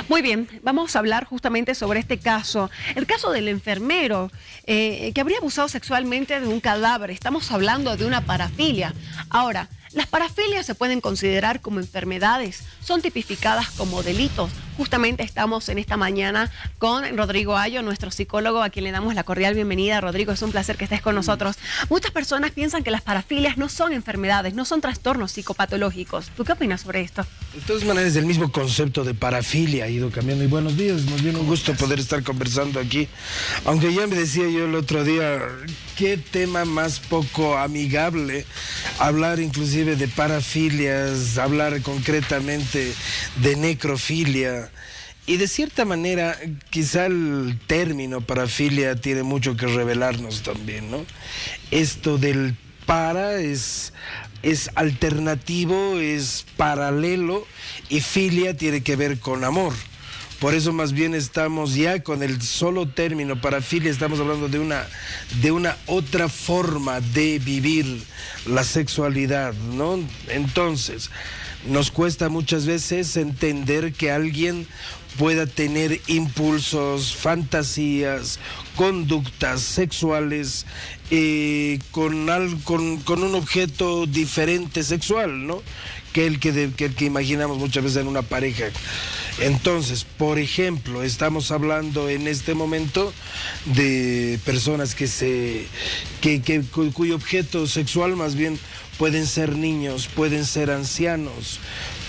Muy bien, vamos a hablar justamente sobre este caso. El caso del enfermero que habría abusado sexualmente de un cadáver. Estamos hablando de una parafilia. Ahora, las parafilias se pueden considerar como enfermedades, son tipificadas como delitos. Justamente estamos en esta mañana con Rodrigo Ayo, nuestro psicólogo, a quien le damos la cordial bienvenida. Rodrigo, es un placer que estés con nosotros. Muchas personas piensan que las parafilias no son enfermedades, no son trastornos psicopatológicos. ¿Tú qué opinas sobre esto? De todas maneras, el mismo concepto de parafilia ha ido cambiando. Y buenos días, nos viene un gusto poder estar conversando aquí. Aunque ya me decía yo el otro día, qué tema más poco amigable hablar inclusive de parafilias, hablar concretamente de necrofilia. Y de cierta manera, quizá el término parafilia tiene mucho que revelarnos también, ¿no? Esto del para es alternativo, es paralelo, y filia tiene que ver con amor. Por eso más bien estamos ya con el solo término parafilia, estamos hablando de una otra forma de vivir la sexualidad, ¿no? Entonces, nos cuesta muchas veces entender que alguien pueda tener impulsos, fantasías, conductas sexuales con un objeto diferente sexual, ¿no? que el que imaginamos muchas veces en una pareja. Entonces, por ejemplo, estamos hablando en este momento de personas cuyo objeto sexual más bien pueden ser niños, pueden ser ancianos,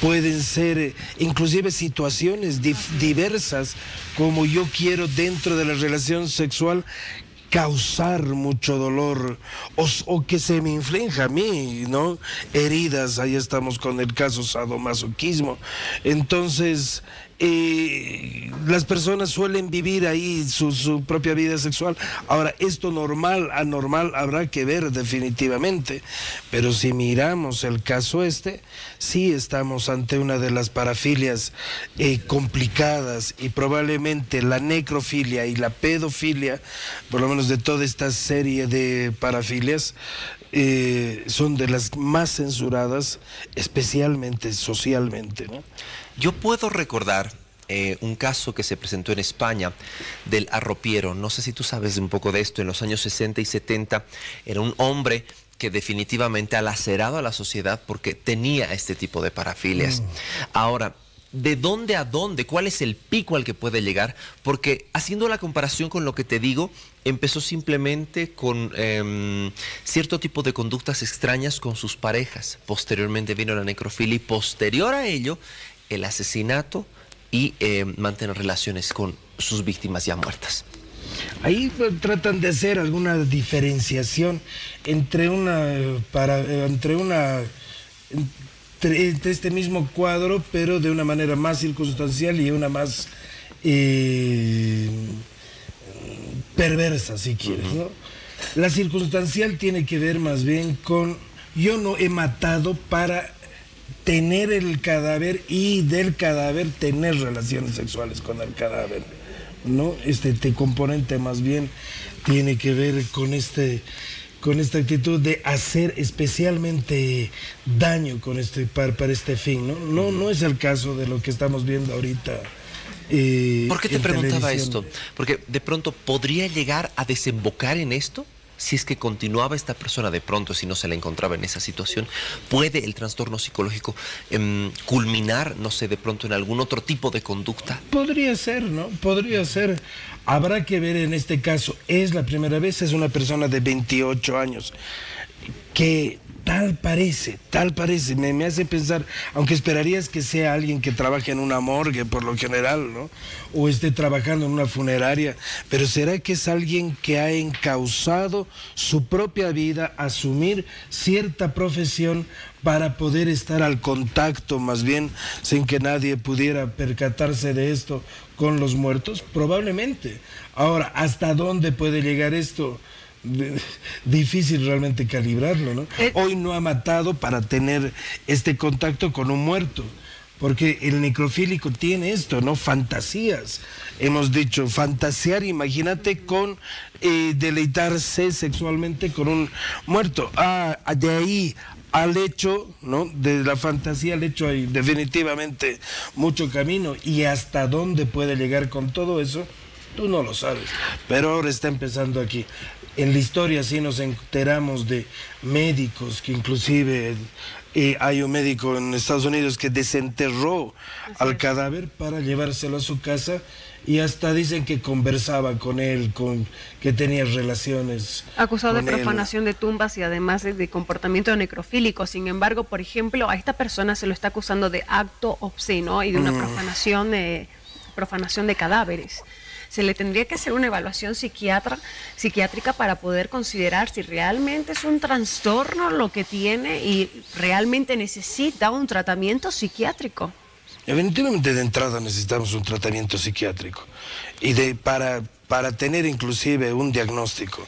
pueden ser inclusive situaciones diversas, como yo quiero dentro de la relación sexual causar mucho dolor o que se me inflige a mí, ¿no? Heridas, ahí estamos con el caso sadomasoquismo. Entonces, las personas suelen vivir ahí su propia vida sexual. Ahora, esto normal, anormal, habrá que ver definitivamente, pero si miramos el caso sí estamos ante una de las parafilias complicadas, y probablemente la necrofilia y la pedofilia, por lo menos de toda esta serie de parafilias, son de las más censuradas, especialmente socialmente, ¿no? Yo puedo recordar un caso que se presentó en España del arropiero. No sé si tú sabes un poco de esto. En los años 60 y 70 era un hombre que definitivamente ha lacerado a la sociedad porque tenía este tipo de parafilias. Ahora, ¿de dónde a dónde? ¿Cuál es el pico al que puede llegar? Porque haciendo la comparación con lo que te digo, empezó simplemente con cierto tipo de conductas extrañas con sus parejas. Posteriormente vino la necrofilia y posterior a ello, el asesinato y mantener relaciones con sus víctimas ya muertas. Ahí tratan de hacer alguna diferenciación entre este mismo cuadro, pero de una manera más circunstancial y una más perversa, si quieres, ¿no? La circunstancial tiene que ver más bien con: yo no he matado para tener el cadáver y del cadáver tener relaciones sexuales con el cadáver, ¿no? Este componente más bien tiene que ver con esta actitud de hacer especialmente daño con para este fin, ¿no? No es el caso de lo que estamos viendo ahorita. ¿Por qué te preguntaba esto? Porque de pronto podría llegar a desembocar en esto. Si es que continuaba esta persona de pronto, si no se la encontraba en esa situación, ¿puede el trastorno psicológico culminar, no sé, de pronto en algún otro tipo de conducta? Podría ser, ¿no? Podría ser. Habrá que ver en este caso. Es la primera vez, es una persona de 28 años que tal parece, me hace pensar, aunque esperarías que sea alguien que trabaje en una morgue por lo general, ¿no? O esté trabajando en una funeraria, pero ¿será que es alguien que ha encauzado su propia vida, asumir cierta profesión para poder estar al contacto, más bien, sin que nadie pudiera percatarse de esto con los muertos? Probablemente. Ahora, ¿hasta dónde puede llegar esto? Difícil realmente calibrarlo, ¿no? Hoy no ha matado para tener este contacto con un muerto, porque el necrofílico tiene esto, ¿no? Fantasías. Hemos dicho, fantasear, imagínate con deleitarse sexualmente con un muerto. De ahí al hecho, ¿no? De la fantasía al hecho hay definitivamente mucho camino, y hasta dónde puede llegar con todo eso, tú no lo sabes. Pero ahora está empezando aquí. En la historia sí nos enteramos de médicos que inclusive hay un médico en Estados Unidos que desenterró al cadáver para llevárselo a su casa, y hasta dicen que conversaba con él, que tenía relaciones. Acusado de con él. profanación de tumbas y además de comportamiento necrofílico. Sin embargo, por ejemplo, a esta persona se lo está acusando de acto obsceno y de una profanación de cadáveres. Se le tendría que hacer una evaluación psiquiátrica para poder considerar si realmente es un trastorno lo que tiene y realmente necesita un tratamiento psiquiátrico. Definitivamente de entrada necesitamos un tratamiento psiquiátrico y para tener inclusive un diagnóstico.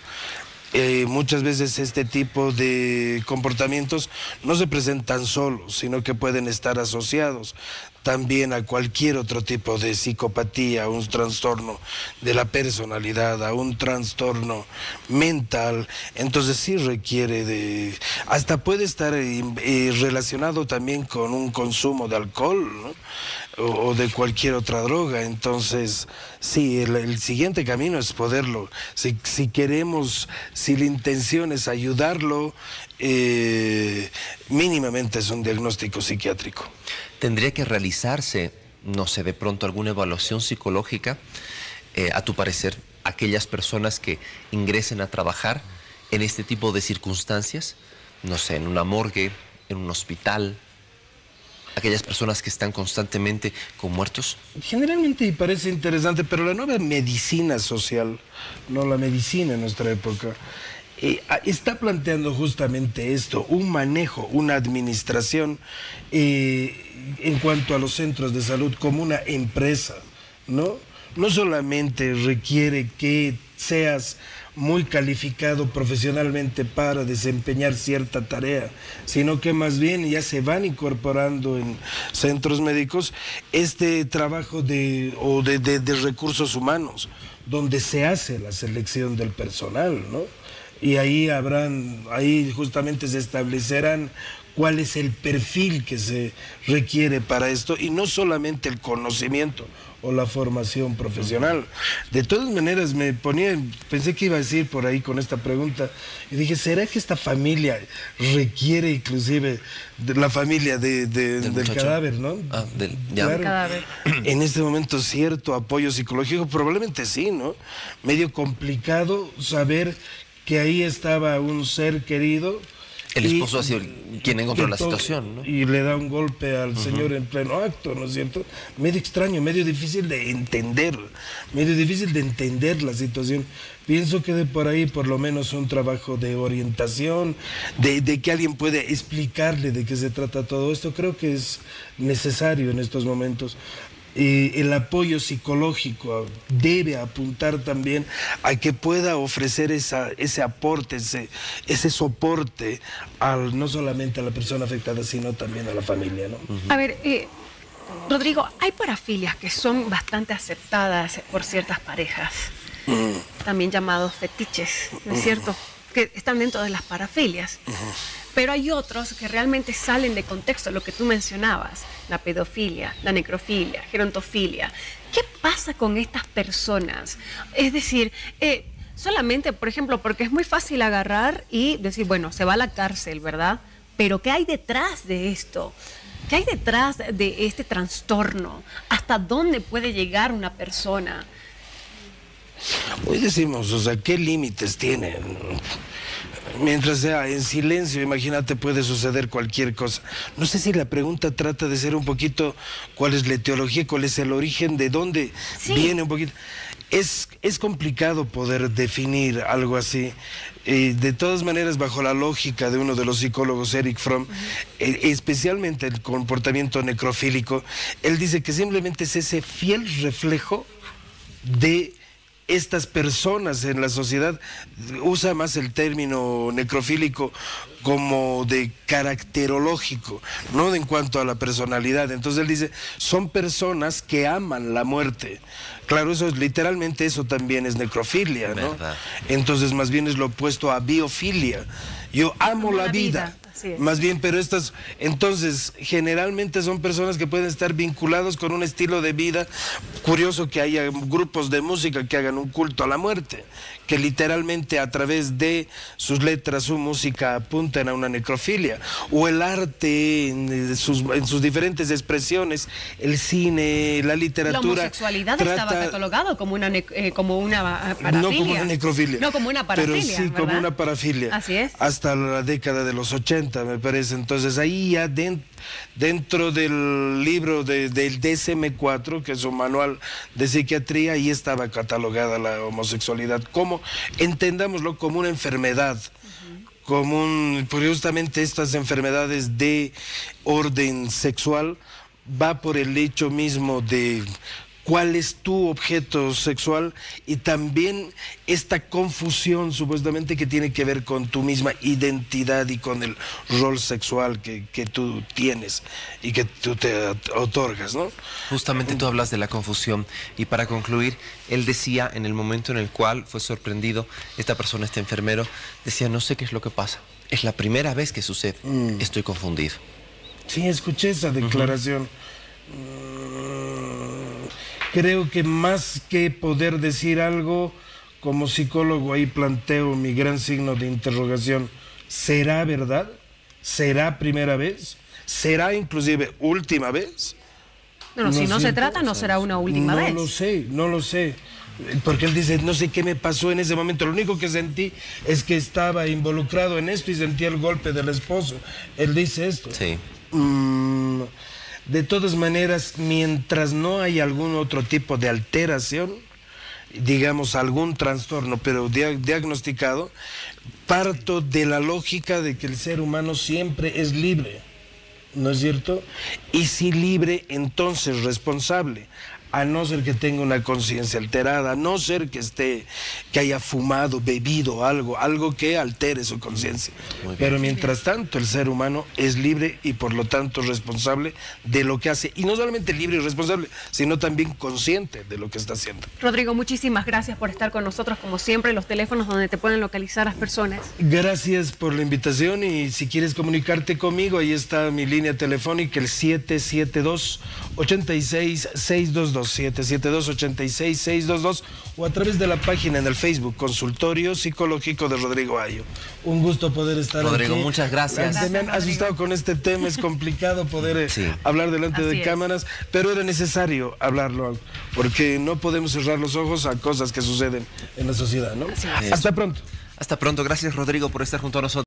Muchas veces este tipo de comportamientos no se presentan solos, sino que pueden estar asociados también a cualquier otro tipo de psicopatía, a un trastorno de la personalidad, a un trastorno mental. Entonces sí requiere de... Hasta puede estar relacionado también con un consumo de alcohol, ¿no? O de cualquier otra droga. Entonces sí, el siguiente camino es poderlo, si queremos, si la intención es ayudarlo, mínimamente es un diagnóstico psiquiátrico. ¿Tendría que realizarse, no sé, de pronto alguna evaluación psicológica, a tu parecer, aquellas personas que ingresen a trabajar en este tipo de circunstancias? No sé, en una morgue, en un hospital, aquellas personas que están constantemente con muertos. Generalmente parece interesante, pero la nueva medicina social, no la medicina en nuestra época, está planteando justamente esto, un manejo, una administración en cuanto a los centros de salud como una empresa, ¿no? No solamente requiere que seas muy calificado profesionalmente para desempeñar cierta tarea, sino que más bien ya se van incorporando en centros médicos este trabajo de recursos humanos, donde se hace la selección del personal, ¿no? Y ahí justamente se establecerán cuál es el perfil que se requiere para esto, y no solamente el conocimiento o la formación profesional. De todas maneras pensé que iba a decir por ahí con esta pregunta, y dije, ¿será que esta familia requiere inclusive de la familia del cadáver, ¿no? Claro. Cadáver. En este momento cierto apoyo psicológico, probablemente sí, ¿no? Medio complicado saber que ahí estaba un ser querido. El esposo ha sido quien encontró la situación, ¿no? Y le da un golpe al señor en pleno acto, ¿no es cierto? Medio extraño, medio difícil de entender la situación. Pienso que de por ahí por lo menos un trabajo de orientación, de que alguien puede explicarle de qué se trata todo esto, creo que es necesario en estos momentos. El apoyo psicológico debe apuntar también a que pueda ofrecer ese aporte, ese soporte no solamente a la persona afectada, sino también a la familia, ¿no? A ver, Rodrigo, hay parafilias que son bastante aceptadas por ciertas parejas, también llamados fetiches, ¿no es cierto? Que están dentro de las parafilias. Pero hay otros que realmente salen de contexto, lo que tú mencionabas, la pedofilia, la necrofilia, gerontofilia. ¿Qué pasa con estas personas? Es decir, solamente, por ejemplo, porque es muy fácil agarrar y decir, bueno, se va a la cárcel, ¿verdad? Pero ¿qué hay detrás de esto? ¿Qué hay detrás de este trastorno? ¿Hasta dónde puede llegar una persona? Hoy decimos, o sea, ¿qué límites tiene? Mientras sea en silencio, imagínate, puede suceder cualquier cosa. No sé si la pregunta trata de ser un poquito cuál es la etiología, cuál es el origen, de dónde viene un poquito. Es complicado poder definir algo así. De todas maneras, bajo la lógica de uno de los psicólogos, Erich Fromm, especialmente el comportamiento necrofílico, él dice que simplemente es ese fiel reflejo de estas personas en la sociedad, usa más el término necrofílico como de caracterológico, no en cuanto a la personalidad. Entonces él dice, son personas que aman la muerte. Claro, eso es literalmente, eso también es necrofilia, ¿no? ¿Verdad? Entonces más bien es lo opuesto a biofilia. Yo amo la vida. Más bien, pero estas, entonces, generalmente son personas que pueden estar vinculados con un estilo de vida. Curioso que haya grupos de música que hagan un culto a la muerte, que literalmente a través de sus letras, su música, apuntan a una necrofilia. O el arte en sus diferentes expresiones, el cine, la literatura. La homosexualidad estaba catalogado como una parafilia. No como una necrofilia. No como una parafilia, pero sí, ¿verdad? como una parafilia. Así es. Hasta la década de los 80, me parece. Entonces ahí ya dentro del libro del DSM-4, que es un manual de psiquiatría, ahí estaba catalogada la homosexualidad como, entendámoslo, como una enfermedad. Porque justamente estas enfermedades de orden sexual va por el hecho mismo de cuál es tu objeto sexual y también esta confusión supuestamente que tiene que ver con tu misma identidad y con el rol sexual que tú tienes y que tú te otorgas, ¿no? Justamente tú hablas de la confusión y para concluir, él decía en el momento en el cual fue sorprendido, esta persona, este enfermero, decía, no sé qué es lo que pasa, es la primera vez que sucede, estoy confundido. Sí, escuché esa declaración. Creo que más que poder decir algo, como psicólogo ahí planteo mi gran signo de interrogación. ¿Será verdad? ¿Será primera vez? ¿Será inclusive última vez? Bueno, si no se trata, no será una última vez. No lo sé. Porque él dice, no sé qué me pasó en ese momento. Lo único que sentí es que estaba involucrado en esto y sentía el golpe del esposo. Él dice esto. Sí. De todas maneras, mientras no hay algún otro tipo de alteración, digamos algún trastorno, pero diagnosticado, parto de la lógica de que el ser humano siempre es libre, ¿no es cierto? Y si libre, entonces responsable. A no ser que tenga una conciencia alterada, a no ser que haya fumado, bebido algo que altere su conciencia. Pero mientras tanto, el ser humano es libre y por lo tanto responsable de lo que hace. Y no solamente libre y responsable, sino también consciente de lo que está haciendo. Rodrigo, muchísimas gracias por estar con nosotros, como siempre, los teléfonos donde te pueden localizar las personas. Gracias por la invitación y si quieres comunicarte conmigo, ahí está mi línea telefónica, el 772-86-622. 772-86-622 o a través de la página en el Facebook Consultorio Psicológico de Rodrigo Ayo. Un gusto poder estar aquí. Rodrigo, muchas gracias. Me han asustado con este tema, es complicado poder hablar delante de cámaras, pero era necesario hablarlo porque no podemos cerrar los ojos a cosas que suceden en la sociedad, ¿no? Hasta pronto. Hasta pronto, gracias Rodrigo por estar junto a nosotros.